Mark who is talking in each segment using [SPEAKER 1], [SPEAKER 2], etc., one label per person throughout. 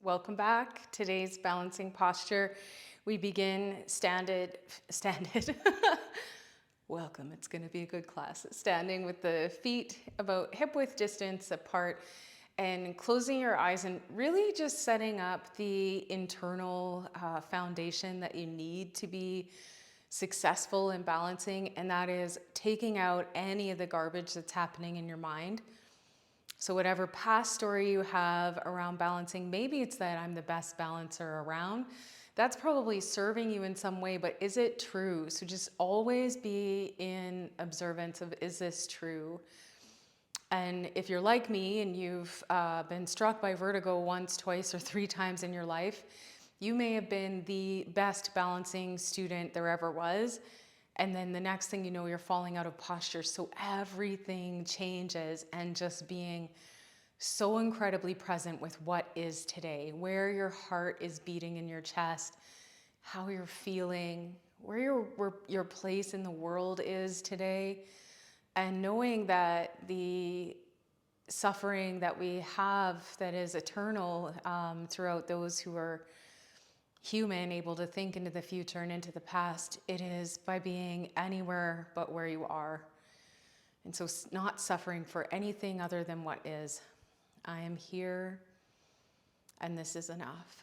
[SPEAKER 1] Welcome back. Today's balancing posture. We begin standed. Welcome. It's going to be a good class. Standing with the feet about hip width distance apart and closing your eyes and really just setting up the internal foundation that you need to be successful in balancing, and that is taking out any of the garbage that's happening in your mind. So whatever past story you have around balancing, maybe it's that I'm the best balancer around. That's probably serving you in some way, but is it true? So just always be in observance of, is this true? And if you're like me and you've been struck by vertigo once, twice, or three times in your life, you may have been the best balancing student there ever was. And then the next thing you know, you're falling out of posture. So everything changes, and just being so incredibly present with what is today, where your heart is beating in your chest, how you're feeling, where your place in the world is today, and knowing that the suffering that we have that is eternal throughout those who are human, able to think into the future and into the past, it is by being anywhere but where you are. And so not suffering for anything other than what is. I am here, and this is enough.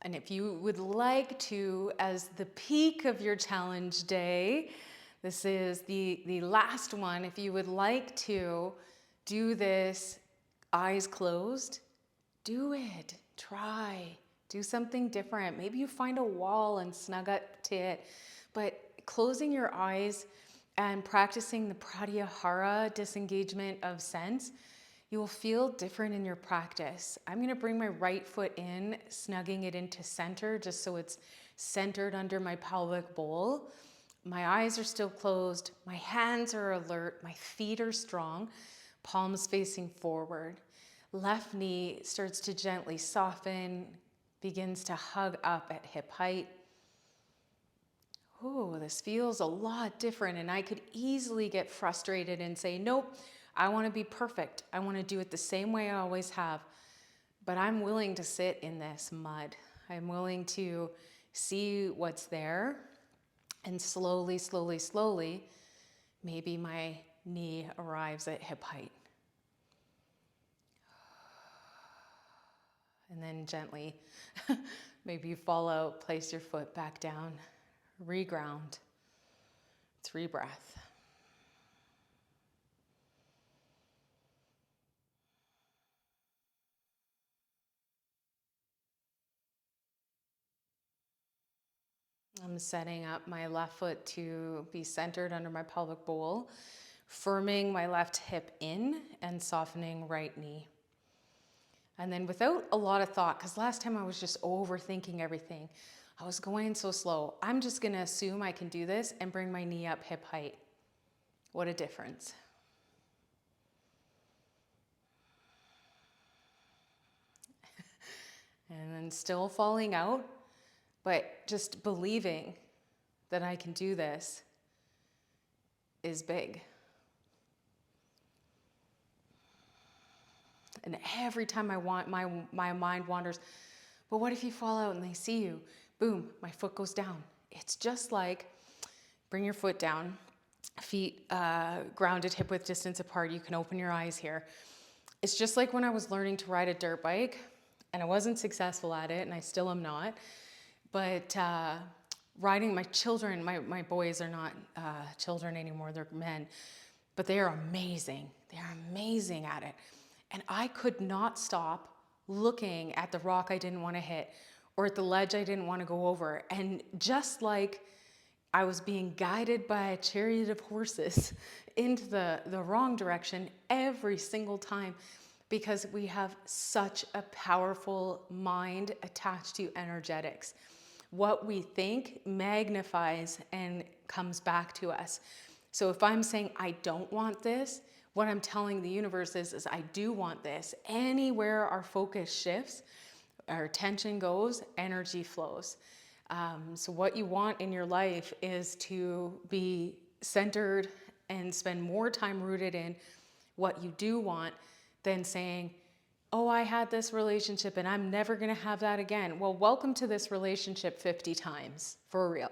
[SPEAKER 1] And if you would like to, as the peak of your challenge day, this is the last one, if you would like to do this eyes closed, do it. Try. Do something different. Maybe you find a wall and snug up to it. But closing your eyes and practicing the pratyahara, disengagement of sense, you will feel different in your practice. I'm going to bring my right foot in, snugging it into center, just so it's centered under my pelvic bowl. My eyes are still closed. My hands are alert. My feet are strong. Palms facing forward. Left knee starts to gently soften, begins to hug up at hip height. Oh, this feels a lot different, and I could easily get frustrated and say, nope, I want to be perfect. I want to do it the same way I always have. But I'm willing to sit in this mud. I'm willing to see what's there, and slowly, slowly, slowly, maybe my knee arrives at hip height. And then gently, maybe you fall out, place your foot back down, reground. 3 breaths. I'm setting up my left foot to be centered under my pelvic bowl, firming my left hip in and softening right knee. And then without a lot of thought, because last time I was just overthinking everything, I was going so slow. I'm just going to assume I can do this and bring my knee up hip height. What a difference. And then still falling out, but just believing that I can do this is big. And every time my mind wanders, but what if you fall out and they see you? Boom, my foot goes down. It's just like, bring your foot down, feet grounded, hip width distance apart. You can open your eyes here. It's just like when I was learning to ride a dirt bike, and I wasn't successful at it, and I still am not. But riding my children, my boys are not children anymore, they're men, but they are amazing. They are amazing at it. And I could not stop looking at the rock I didn't want to hit or at the ledge I didn't want to go over. And just like I was being guided by a chariot of horses into the wrong direction every single time, because we have such a powerful mind attached to energetics. What we think magnifies and comes back to us. So if I'm saying I don't want this, what I'm telling the universe is I do want this. Anywhere our focus shifts, our attention goes, energy flows. So what you want in your life is to be centered and spend more time rooted in what you do want than saying, oh, I had this relationship and I'm never going to have that again. Well, welcome to this relationship 50 times, for real.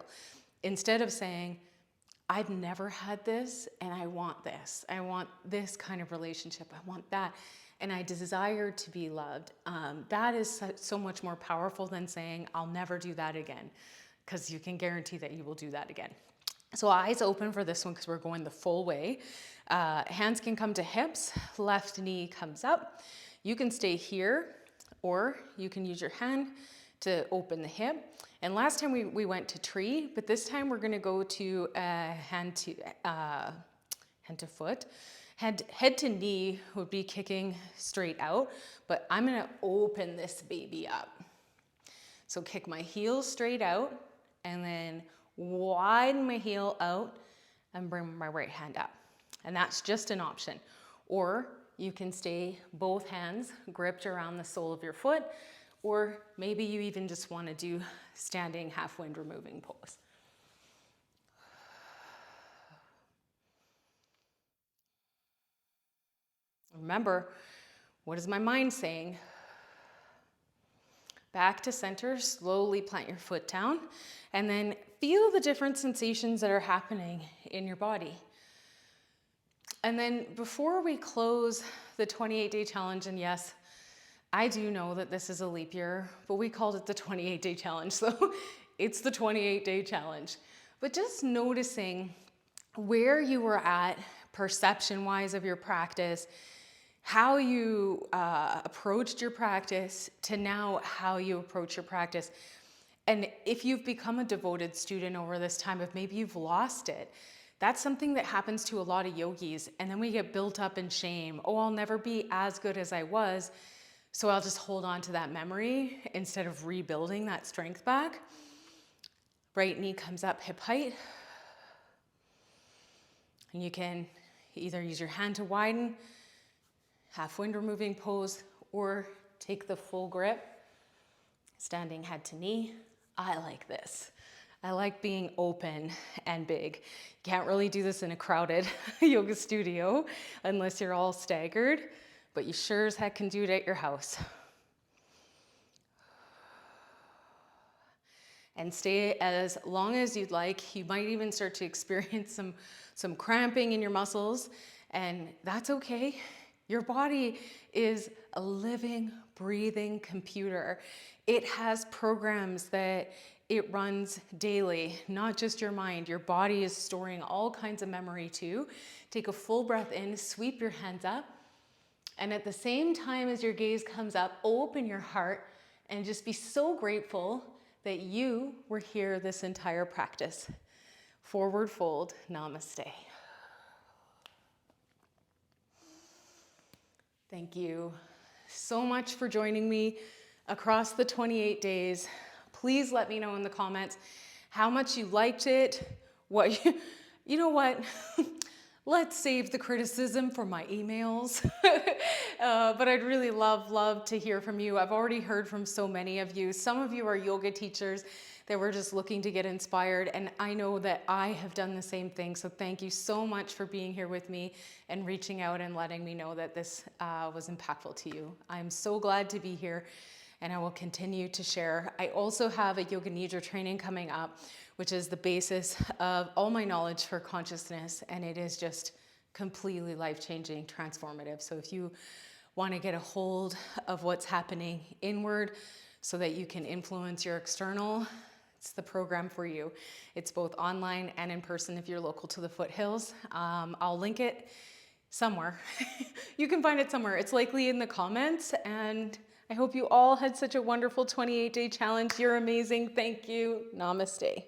[SPEAKER 1] Instead of saying, I've never had this and I want this. I want this kind of relationship. I want that. And I desire to be loved. That is so much more powerful than saying, I'll never do that again, because you can guarantee that you will do that again. So eyes open for this one because we're going the full way. Hands can come to hips, left knee comes up. You can stay here, or you can use your hand to open the hip. And last time we went to tree, but this time we're gonna go to hand to foot. Head to knee would be kicking straight out, but I'm gonna open this baby up. So kick my heels straight out and then widen my heel out and bring my right hand up. And that's just an option. Or you can stay both hands gripped around the sole of your foot, or maybe you even just want to do standing half wind removing pose. Remember, what is my mind saying? Back to center, slowly plant your foot down, and then feel the different sensations that are happening in your body. And then before we close the 28-day challenge, and yes, I do know that this is a leap year, but we called it the 28-day challenge, so it's the 28-day challenge. But just noticing where you were at perception-wise of your practice, how you approached your practice to now how you approach your practice. And if you've become a devoted student over this time, if maybe you've lost it, that's something that happens to a lot of yogis. And then we get built up in shame. Oh, I'll never be as good as I was, so I'll just hold on to that memory instead of rebuilding that strength back. Right knee comes up hip height. And you can either use your hand to widen, half wind removing pose, or take the full grip, standing head to knee. I like this. I like being open and big. Can't really do this in a crowded yoga studio unless you're all staggered, but you sure as heck can do it at your house. And stay as long as you'd like. You might even start to experience some cramping in your muscles, and that's okay. Your body is a living, breathing computer. It has programs that it runs daily, not just your mind. Your body is storing all kinds of memory too. Take a full breath in, sweep your hands up, and at the same time as your gaze comes up, open your heart and just be so grateful that you were here this entire practice. Forward fold, namaste. Thank you so much for joining me across the 28 days. Please let me know in the comments how much you liked it, you know what? Let's save the criticism for my emails. But I'd really love to hear from you. I've already heard from so many of you. Some of you are yoga teachers that were just looking to get inspired, and I know that I have done the same thing. So thank you so much for being here with me and reaching out and letting me know that this was impactful to you. I'm so glad to be here, and I will continue to share. I also have a Yoga Nidra training coming up, which is the basis of all my knowledge for consciousness, and it is just completely life-changing, transformative. So if you want to get a hold of what's happening inward so that you can influence your external, it's the program for you. It's both online and in person if you're local to the foothills. I'll link it somewhere. You can find it somewhere. It's likely in the comments, and I hope you all had such a wonderful 28-day challenge. You're amazing. Thank you. Namaste.